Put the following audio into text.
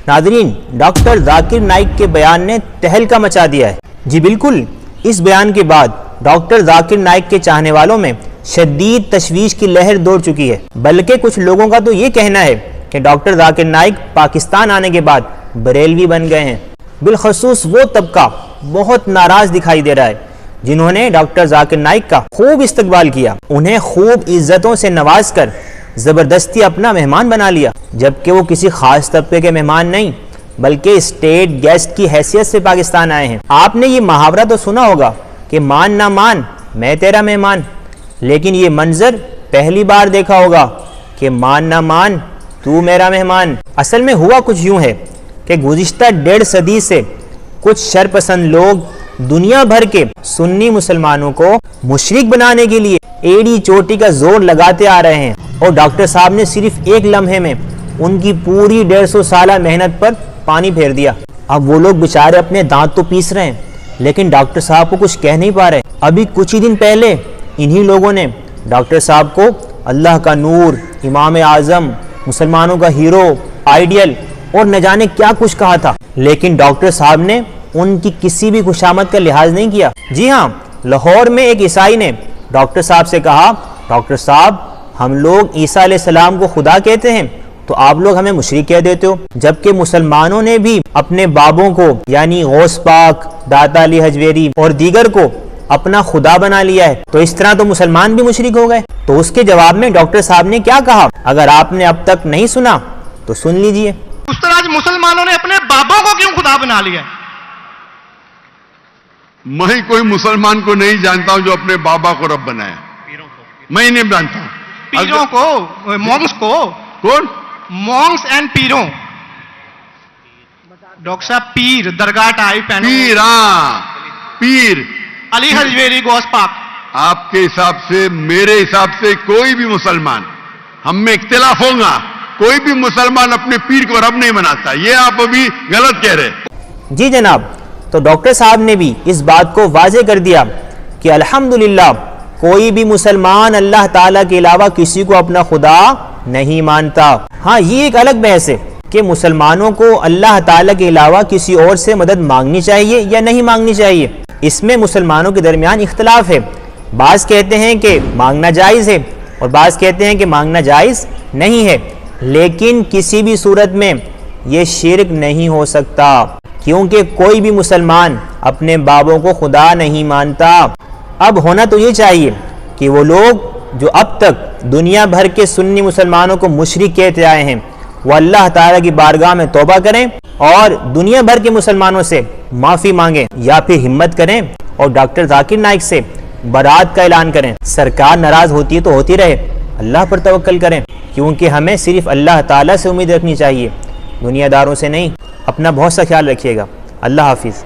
नाज़रीन, डॉक्टर जाकिर नाइक के बयान ने तहलका मचा दिया है। जी बिल्कुल, इस बयान के बाद डॉक्टर जाकिर नाइक के चाहने वालों में शदीद तशवीश की लहर दौड़ चुकी है। बल्कि कुछ लोगों का तो ये कहना है कि डॉक्टर जाकिर नाइक पाकिस्तान आने के बाद बरेलवी बन गए हैं। बिलखसूस वो तबका बहुत नाराज दिखाई दे रहा है जिन्होंने डॉक्टर जाकिर नाइक का खूब इस्तकबाल किया, उन्हें खूब इज्जतों से नवाज कर ज़बरदस्ती अपना मेहमान बना लिया, जबकि वो किसी खास तबके के मेहमान नहीं बल्कि स्टेट गेस्ट की हैसियत से पाकिस्तान आए हैं। आपने ये मुहावरा तो सुना होगा कि मान ना मान मैं तेरा मेहमान, लेकिन ये मंजर पहली बार देखा होगा कि मान ना मान तू मेरा मेहमान। असल में हुआ कुछ यूं है कि गुज़िश्ता 1.5 सदी से कुछ शरपसंद लोग दुनिया भर के सुन्नी मुसलमानों को मुशरिक बनाने के लिए एड़ी चोटी का जोर लगाते आ रहे हैं, और डॉक्टर साहब ने सिर्फ एक लम्हे में उनकी पूरी 150 साल मेहनत पर पानी फेर दिया। अब वो लोग बेचारे अपने दांत तो पीस रहे हैं, लेकिन डॉक्टर साहब को कुछ कह नहीं पा रहे। अभी कुछ ही दिन पहले इन्हीं लोगों ने डॉक्टर साहब को अल्लाह का नूर, इमाम आज़म, मुसलमानों का हीरो, आइडियल और न जाने क्या कुछ कहा था, लेकिन डॉक्टर साहब ने उनकी किसी भी खुशामद का लिहाज नहीं किया। जी हाँ, लाहौर में एक ईसाई ने डॉक्टर साहब से कहा, डॉक्टर साहब हम लोग ईसा अलैहिस्सलाम को खुदा कहते हैं तो आप लोग हमें मुशरिक कह देते हो, जबकि मुसलमानों ने भी अपने बाबों को यानी गौस पाक, दाता अली हजवेरी और दीगर को अपना खुदा बना लिया है, तो इस तरह तो मुसलमान भी मुशरिक हो गए। तो उसके जवाब में डॉक्टर साहब ने क्या कहा, अगर आपने अब तक नहीं सुना तो सुन लीजिए। उस तरह मुसलमानों ने अपने बाबों को क्यों खुदा बना लिया? मैं कोई मुसलमान को नहीं जानता हूं जो अपने बाबा को रब बनाया। मैं नहीं जानता। पीरों को, मॉन्क्स को। कौन? Monks and पीरों। डॉक्टर साहब पीर, दरगाह टाइप पीर, हाँ पीर, अली हजवेरी, गौस पाक। आपके हिसाब से, मेरे हिसाब से कोई भी मुसलमान, हम में इख्तिलाफ होगा, कोई भी मुसलमान अपने पीर को रब नहीं बनाता। ये आप अभी गलत कह रहे। जी जनाब, तो डॉक्टर साहब ने भी इस बात को वाज़ेह कर दिया कि अल्हम्दुलिल्लाह कोई भी मुसलमान अल्लाह ताला के अलावा किसी को अपना खुदा नहीं मानता। हाँ, ये एक अलग बहस है कि मुसलमानों को अल्लाह ताला के अलावा किसी और से मदद मांगनी चाहिए या नहीं मांगनी चाहिए, इसमें मुसलमानों के दरमियान इख्तलाफ है। बाज़ कहते हैं कि मांगना जायज़ है और बाज़ कहते हैं कि मांगना जायज़ नहीं है, लेकिन किसी भी सूरत में ये शिर्क नहीं हो सकता, क्योंकि कोई भी मुसलमान अपने बाबों को खुदा नहीं मानता। अब होना तो ये चाहिए कि वो लोग जो अब तक दुनिया भर के सुन्नी मुसलमानों को मुशरिक कहते आए हैं वो अल्लाह ताला की बारगाह में तौबा करें और दुनिया भर के मुसलमानों से माफ़ी मांगें, या फिर हिम्मत करें और डॉक्टर जाकिर नाइक से बरात का ऐलान करें। सरकार नाराज़ होती है तो होती रहे, अल्लाह पर तवक्कल करें, क्योंकि हमें सिर्फ अल्लाह ताला से उम्मीद रखनी चाहिए, दुनियादारों से नहीं। अपना बहुत सा ख्याल रखिएगा। अल्लाह हाफिज़।